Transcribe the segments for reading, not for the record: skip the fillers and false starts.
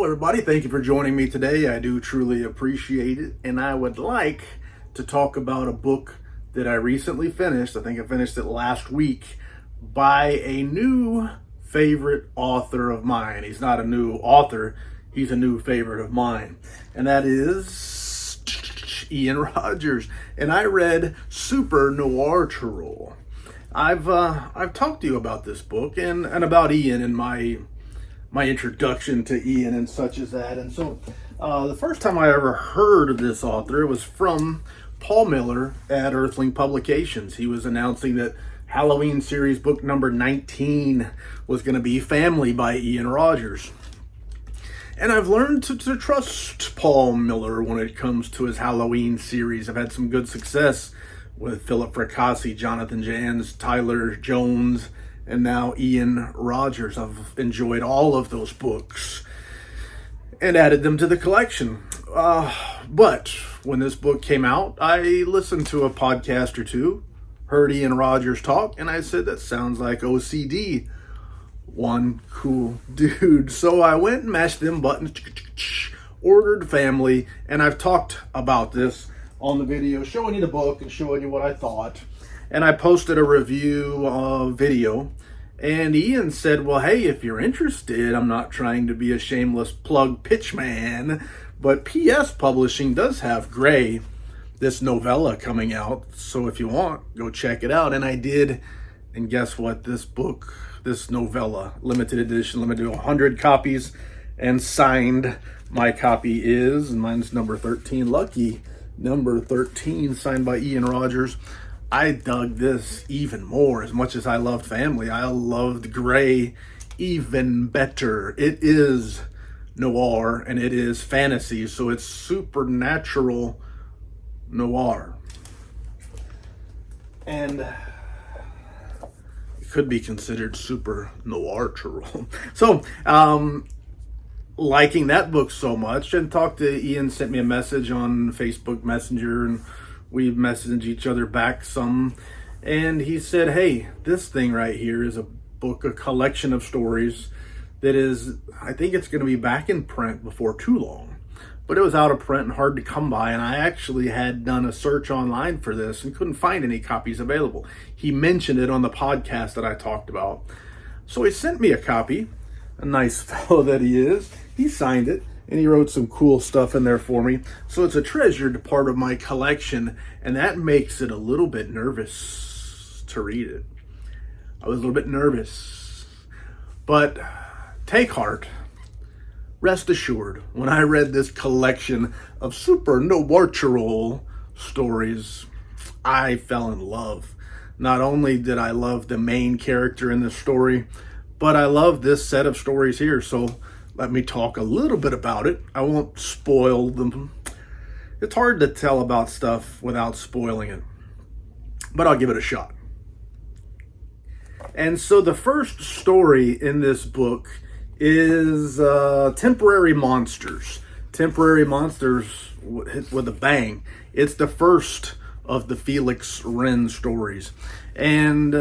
Hello, everybody. Thank you for joining me today. I do truly appreciate it. And I would like to talk about a book that I recently finished. I think I finished it last week by a new favorite author of mine. He's not a new author, he's a new favorite of mine. And that is Ian Rogers. And I read SuperNOIRtural. I've talked to you about this book and about Ian in my introduction to Ian and such as that. And so the first time I ever heard of this author was from Paul Miller at Earthling Publications. He was announcing that Halloween series book number 19 was going to be Family by Ian Rogers. And I've learned to trust Paul Miller when it comes to his Halloween series. I've had some good success with Philip Fracassi, Jonathan Jans, Tyler Jones, and now Ian Rogers. I've enjoyed all of those books and added them to the collection. But when this book came out, I listened to a podcast or two, heard Ian Rogers talk, and I said, that sounds like OCD. One cool dude. So I went and mashed them buttons, ordered Family, and I've talked about this on the video, showing you the book and showing you what I thought. And I posted a review video, and Ian said, well, hey, if you're interested, I'm not trying to be a shameless plug pitchman, but PS Publishing does have Gray, this novella, coming out. So if you want, go check it out. And I did. And guess what? This book, this novella, limited edition, limited to 100 copies, and signed. My copy is, and mine's number 13, lucky number 13, signed by Ian Rogers. I dug this even more. As much as I loved Family, I loved Gray even better. It is noir and it is fantasy, so it's supernatural noir. And it could be considered SuperNOIRtural. So, liking that book so much, and talked to Ian, sent me a message on Facebook Messenger, and we messaged each other back some, and he said, hey, this thing right here is a book, a collection of stories that is, I think it's going to be back in print before too long, but it was out of print and hard to come by, and I actually had done a search online for this and couldn't find any copies available. He mentioned it on the podcast that I talked about, so he sent me a copy. A nice fellow that he is. He signed it, and he wrote some cool stuff in there for me. So it's a treasured part of my collection, and that makes it a little bit nervous to read it. I was a little bit nervous. But take heart. Rest assured, when I read this collection of SuperNOIRtural stories, I fell in love. Not only did I love the main character in this story, but I love this set of stories here, so let me talk a little bit about it. I won't spoil them. It's hard to tell about stuff without spoiling it, but I'll give it a shot. And so the first story in this book is Temporary Monsters. Temporary Monsters with a bang. It's the first of the Felix Wren stories. And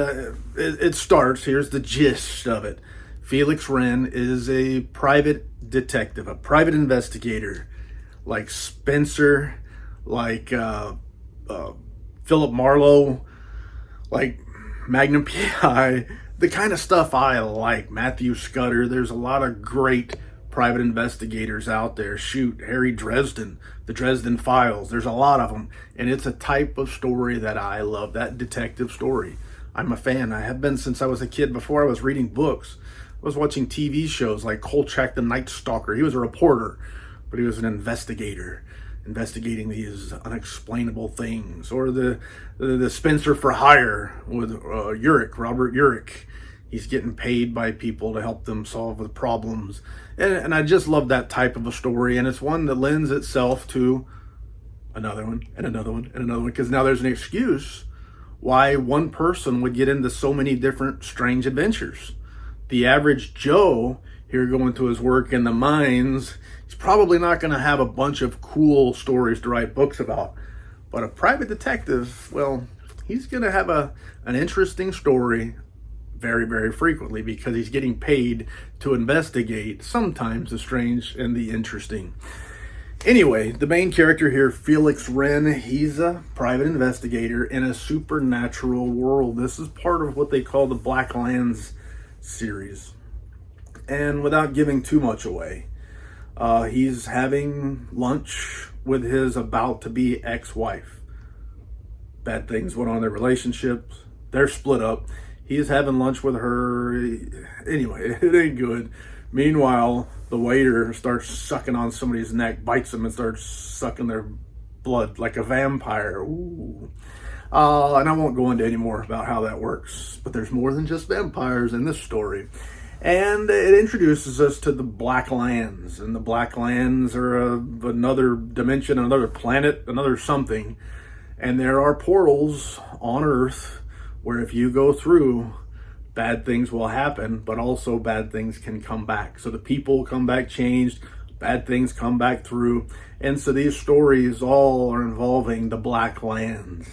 it starts, here's the gist of it. Felix Wren is a private detective, a private investigator, like Spenser, like Philip Marlow, like Magnum PI, the kind of stuff I like. Matthew Scudder. There's a lot of great private investigators out there. Shoot, Harry Dresden, the Dresden Files. There's a lot of them, and it's a type of story that I love, that detective story. I'm a fan. I have been since I was a kid. Before I was reading books, I was watching TV shows like Kolchak the Night Stalker. He was a reporter, but he was an investigator, investigating these unexplainable things. Or the Spenser for Hire with Robert Urich. He's getting paid by people to help them solve the problems. And I just love that type of a story. And it's one that lends itself to another one and another one and another one. Because now there's an excuse why one person would get into so many different strange adventures. The average Joe here going to his work in the mines, he's probably not going to have a bunch of cool stories to write books about. But a private detective, well, he's going to have an interesting story very, very frequently because he's getting paid to investigate sometimes the strange and the interesting. Anyway, the main character here, Felix Wren, he's a private investigator in a supernatural world. This is part of what they call the Black Lands series. And without giving too much away, he's having lunch with his about-to-be ex-wife. Bad things went on in their relationships. They're split up. He's having lunch with her. Anyway, it ain't good. Meanwhile, the waiter starts sucking on somebody's neck, bites them, and starts sucking their blood like a vampire. Ooh. And I won't go into any more about how that works. But there's more than just vampires in this story. And it introduces us to the Black Lands. And the Black Lands are another dimension, another planet, another something. And there are portals on Earth where if you go through, bad things will happen, but also bad things can come back. So the people come back changed, bad things come back through. And so these stories all are involving the Black Lands,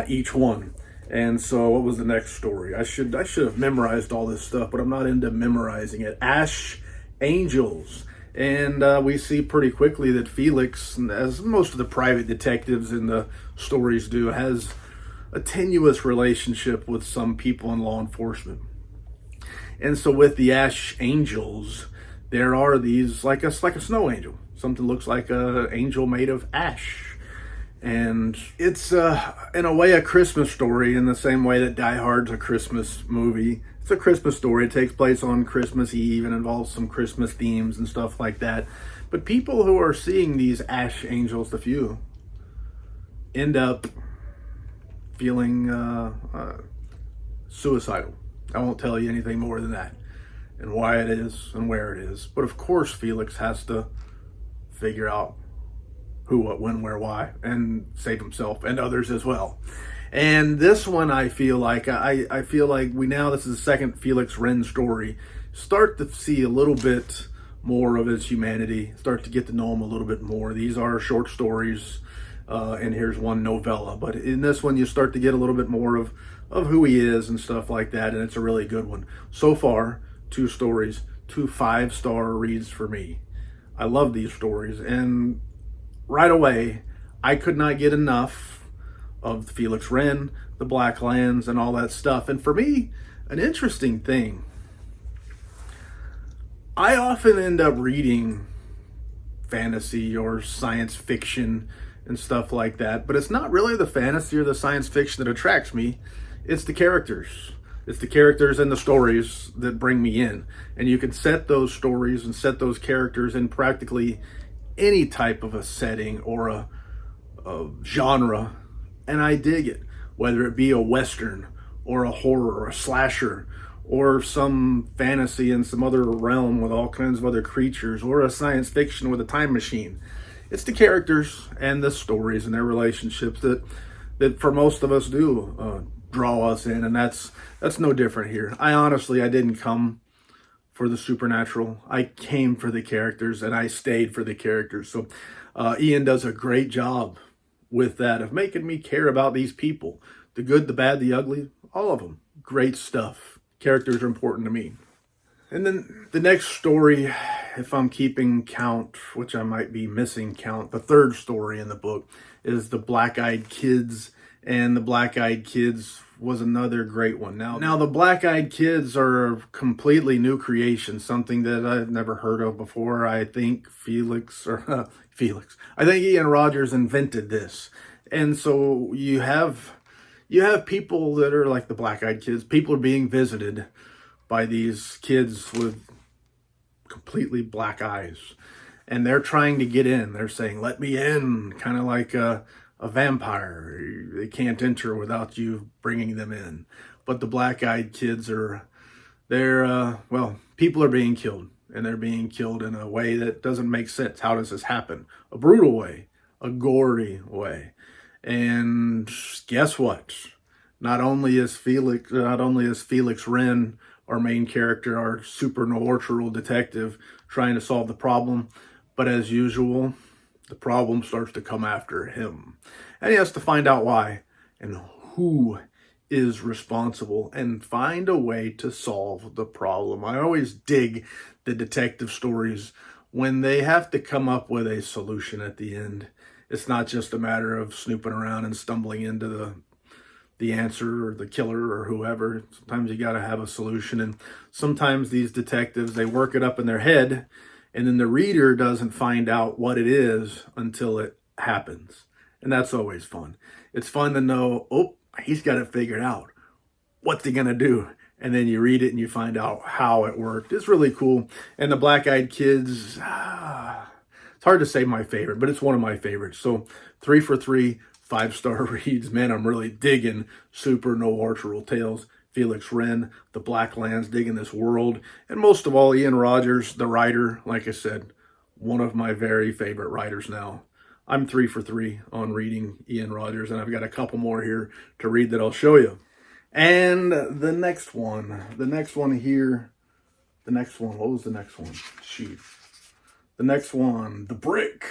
each one. And so what was the next story? I should have memorized all this stuff, but I'm not into memorizing it. Ash Angels. And we see pretty quickly that Felix, as most of the private detectives in the stories do, has a tenuous relationship with some people in law enforcement. And so with the Ash Angels, there are these, like a snow angel. Something looks like an angel made of ash. And it's, in a way, a Christmas story in the same way that Die Hard's a Christmas movie. It's a Christmas story. It takes place on Christmas Eve and involves some Christmas themes and stuff like that. But people who are seeing these Ash Angels, the few, end up feeling suicidal. I won't tell you anything more than that, and why it is and where it is. But of course, Felix has to figure out who, what, when, where, why, and save himself and others as well. And this one, I feel like I feel like this is the second Felix Wren story. Start to see a little bit more of his humanity. Start to get to know him a little bit more. These are short stories. And here's one novella. But in this one, you start to get a little bit more of who he is and stuff like that. And it's a really good one. So far, 2 stories, 2 5-star reads for me. I love these stories. And right away, I could not get enough of Felix Wren, the Black Lands, and all that stuff. And for me, an interesting thing, I often end up reading fantasy or science fiction and stuff like that, but it's not really the fantasy or the science fiction that attracts me. It's the characters. It's the characters and the stories that bring me in. And you can set those stories and set those characters in practically any type of a setting or a genre, and I dig it. Whether it be a Western or a horror or a slasher or some fantasy in some other realm with all kinds of other creatures, or a science fiction with a time machine. It's the characters and the stories and their relationships that for most of us do draw us in, and that's no different here. I didn't come for the supernatural. I came for the characters, and I stayed for the characters. So Ian does a great job with that, of making me care about these people. The good, the bad, the ugly, all of them. Great stuff. Characters are important to me. And then the next story, if I'm keeping count, which I might be missing count, the third story in the book is the Black-Eyed Kids. And the Black-Eyed Kids was another great one. Now the Black-Eyed Kids are a completely new creation, something that I've never heard of before. I think I think Ian Rogers invented this. And so you have people that are like the Black-Eyed Kids. People are being visited by these kids with completely black eyes. And they're trying to get in. They're saying, "Let me in," kind of like a vampire. They can't enter without you bringing them in. But the Black-Eyed Kids people are being killed. And they're being killed in a way that doesn't make sense. How does this happen? A brutal way. A gory way. And guess what? Not only is Felix Wren, our main character, our SuperNOIRtural detective, trying to solve the problem, but as usual, the problem starts to come after him. And he has to find out why and who is responsible and find a way to solve the problem. I always dig the detective stories when they have to come up with a solution at the end. It's not just a matter of snooping around and stumbling into the answer or the killer or whoever. Sometimes you got to have a solution. And sometimes these detectives, they work it up in their head, and then the reader doesn't find out what it is until it happens. And that's always fun. It's fun to know, oh, he's got it figured out. What's he going to do? And then you read it and you find out how it worked. It's really cool. And the Black-Eyed Kids, it's hard to say my favorite, but it's one of my favorites. So 3 for 3, 5-star reads. Man, I'm really digging SuperNOIRtural Tales. Felix Wren, the Blacklands, digging this world. And most of all, Ian Rogers, the writer, like I said, one of my very favorite writers now. I'm 3 for 3 on reading Ian Rogers, and I've got a couple more here to read that I'll show you. And the next one here, what was the next one? Shoot. The next one, The Brick.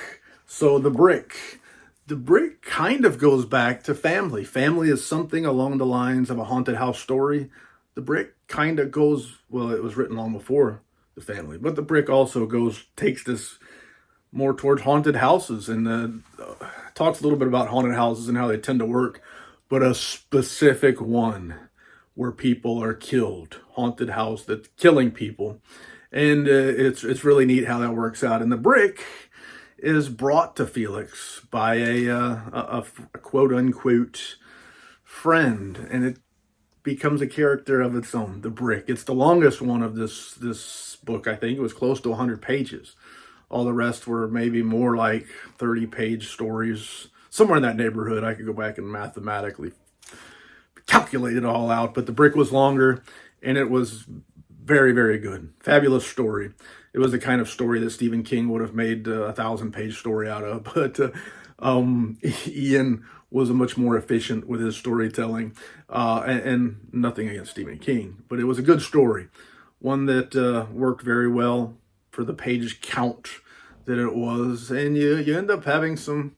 So The Brick kind of goes back to family. Family is something along the lines of a haunted house story. The Brick kind of goes, well, it was written long before the family, but The Brick also takes this more towards haunted houses and talks a little bit about haunted houses and how they tend to work, but a specific one where people are killed, haunted house that's killing people. And it's really neat how that works out. And The Brick is brought to Felix by a quote unquote friend, and it becomes a character of its own. The Brick. It's the longest one of this book. I think it was close to 100 pages. All the rest were maybe more like 30-page stories, somewhere in that neighborhood. I could go back and mathematically calculate it all out, but The Brick was longer, and it was very, very good. Fabulous story. It was the kind of story that Stephen King would have made a 1,000-page story out of, but Ian was much more efficient with his storytelling, and nothing against Stephen King, but it was a good story, one that worked very well for the page count that it was, and you end up having a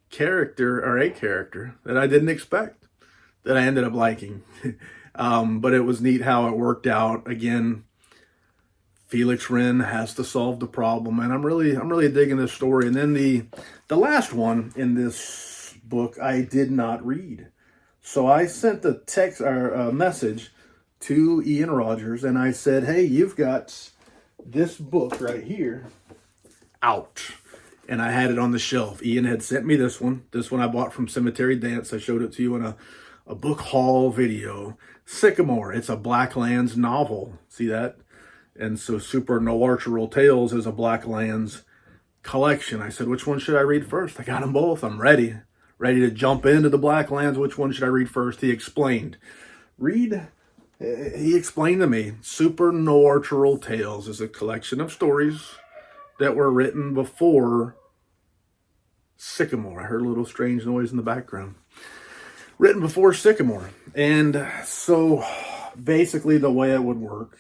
character that I didn't expect, that I ended up liking. But it was neat how it worked out. Again, Felix Wren has to solve the problem, and I'm really digging this story. And then the last one in this book I did not read, so I sent a text or a message to Ian Rogers, and I said, "Hey, you've got this book right here out." And I had it on the shelf. Ian had sent me this one. This one I bought from Cemetery Dance. I showed it to you in a book haul video. Sycamore. It's a Blacklands novel. See that? And so SuperNOIRtural Tales is a Blacklands collection. I said, which one should I read first? I got them both. I'm ready to jump into the Blacklands. Which one should I read first? He explained. He explained to me, SuperNOIRtural Tales is a collection of stories that were written before Sycamore. I heard a little strange noise in the background. Written before Sycamore. And so basically the way it would work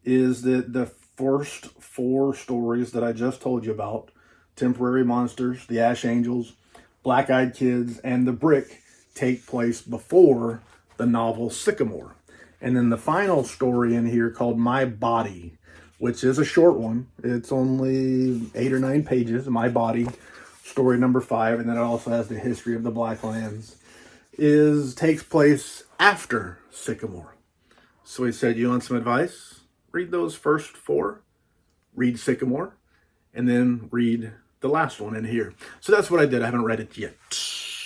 is that the first 4 stories that I just told you about, Temporary Monsters, The Ash Angels, Black-Eyed Kids, and The Brick, take place before the novel Sycamore. And then the final story in here called My Body, which is a short one. It's only 8 or 9 pages. My Body, story number 5, and then it also has the history of the Blacklands, takes place after Sycamore. So he said, you want some advice? Read those first 4, read Sycamore, and then read the last one in here. So that's what I did. I haven't read it yet.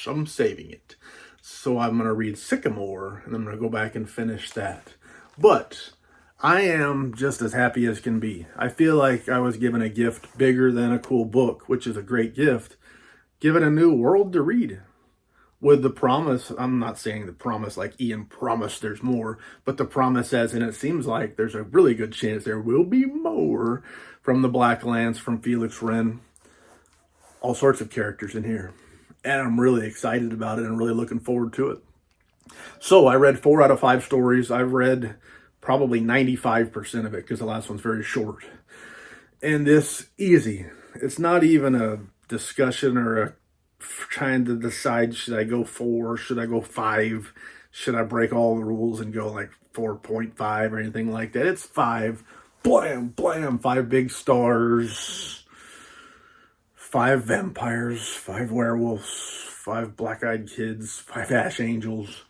I'm saving it. So I'm going to read Sycamore, and I'm going to go back and finish that. But I am just as happy as can be. I feel like I was given a gift bigger than a cool book, which is a great gift. Given a new world to read. With the promise, I'm not saying the promise like Ian promised there's more, but the promise as in it seems like there's a really good chance there will be more from the Blacklands, from Felix Wren. All sorts of characters in here. And I'm really excited about it and really looking forward to it. So I read 4 out of 5 stories. I've read probably 95% of it because the last one's very short. And this, easy. It's not even a discussion or a trying to decide, should I go 4, should I go 5? should I break all the rules and go like 4.5 or anything like that? It's 5. Blam, blam, 5 big stars, 5 vampires, 5 werewolves, 5 black-eyed kids, 5 ash angels.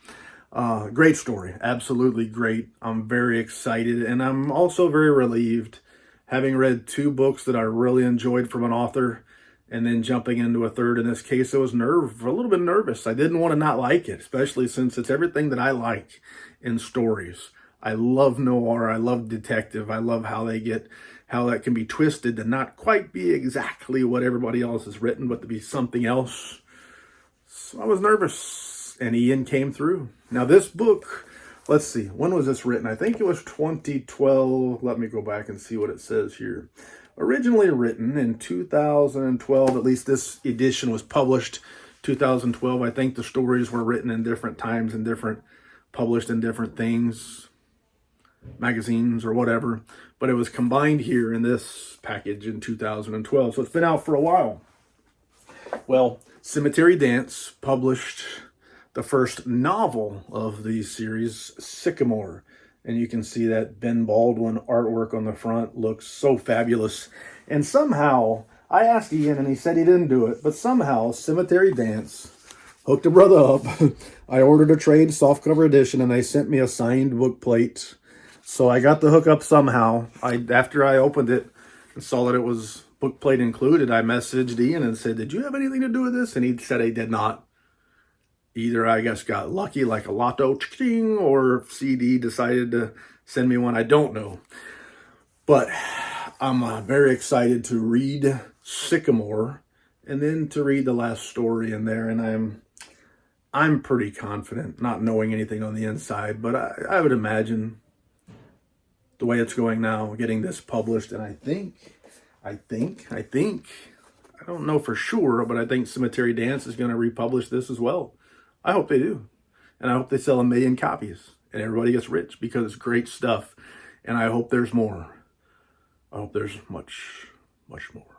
Great story. Absolutely great. I'm very excited, and I'm also very relieved having read 2 books that I really enjoyed from an author, and then jumping into a third. In this case, I was a little bit nervous. I didn't want to not like it, especially since it's everything that I like in stories. I love noir. I love detective. I love how that can be twisted to not quite be exactly what everybody else has written, but to be something else. So I was nervous, and Ian came through. Now this book, let's see, when was this written? I think it was 2012. Let me go back and see what it says here. Originally written in 2012, at least this edition was published 2012. I think the stories were written in different times and published in different things, magazines or whatever, but it was combined here in this package in 2012. So it's been out for a while. Well, Cemetery Dance published the first novel of the series, Sycamore. And you can see that Ben Baldwin artwork on the front looks so fabulous. And somehow, I asked Ian and he said he didn't do it, but somehow Cemetery Dance hooked a brother up. I ordered a trade softcover edition and they sent me a signed book plate. So I got the hookup somehow. After I opened it and saw that it was book plate included, I messaged Ian and said, "Did you have anything to do with this?" And he said he did not. Either, I guess, got lucky like a lotto, or CD decided to send me one. I don't know. But I'm very excited to read Sycamore and then to read the last story in there. And I'm pretty confident, not knowing anything on the inside, but I would imagine the way it's going now, getting this published. And I don't know for sure, but I think Cemetery Dance is going to republish this as well. I hope they do. And I hope they sell 1 million copies and everybody gets rich, because it's great stuff. And I hope there's more. I hope there's much, much more.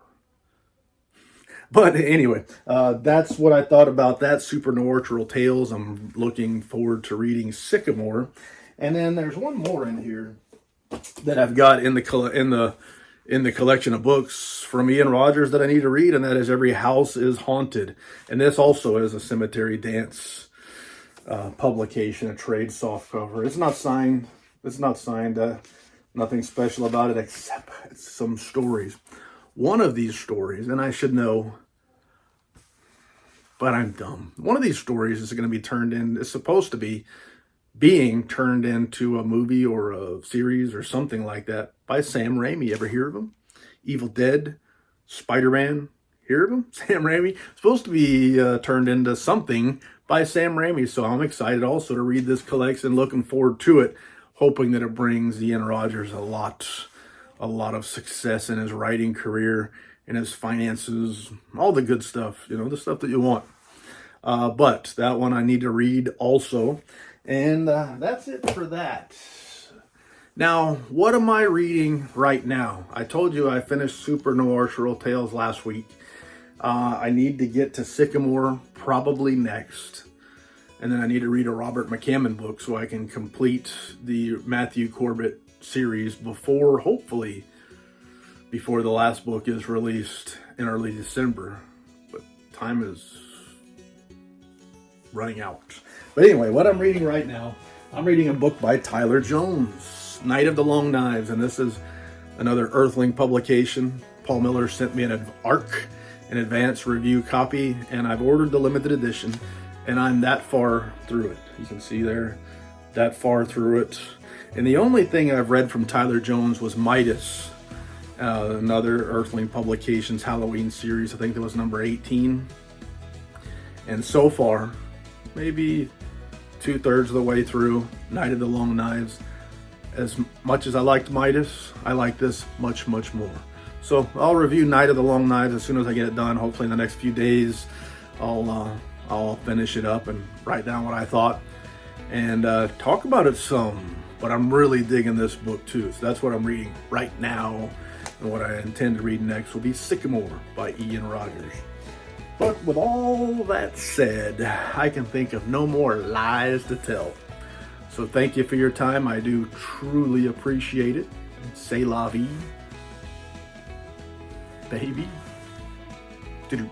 But anyway, that's what I thought about that SuperNOIRtural Tales. I'm looking forward to reading Sycamore. And then there's one more in here that I've got in the collection of books from Ian Rogers that I need to read, and that is Every House is Haunted. And this also is a Cemetery Dance publication, a trade softcover. It's not signed. Nothing special about it except some stories. One of these stories, and I should know, but I'm dumb. One of these stories is going to be is supposed to be being turned into a movie or a series or something like that by Sam Raimi. Ever hear of him? Evil Dead, Spider-Man, hear of him? Sam Raimi. Supposed to be turned into something by Sam Raimi. So I'm excited also to read this collection, looking forward to it, hoping that it brings Ian Rogers a lot of success in his writing career, in his finances, all the good stuff, the stuff that you want. But that one I need to read also. And that's it for that. Now, what am I reading right now? I told you I finished SuperNOIRtural Tales last week. I need to get to Sycamore probably next. And then I need to read a Robert McCammon book so I can complete the Matthew Corbett series hopefully before the last book is released in early December. But time is running out. But anyway, what I'm reading right now, I'm reading a book by Tyler Jones, Night of the Long Knives, and this is another Earthling publication. Paul Miller sent me an advance review copy, and I've ordered the limited edition, and I'm that far through it. You can see there, that far through it. And the only thing I've read from Tyler Jones was Midas, another Earthling Publications Halloween series. I think that was number 18. And so far, maybe 2/3 of the way through Night of the Long Knives. As much as I liked Midas, I like this much, much more. So I'll review Night of the Long Knives as soon as I get it done. Hopefully in the next few days, I'll finish it up and write down what I thought and talk about it some. But I'm really digging this book too. So that's what I'm reading right now. And what I intend to read next will be Sycamore by Ian Rogers. But with all that said, I can think of no more lies to tell. So thank you for your time. I do truly appreciate it. C'est la vie, baby. Doo-doo.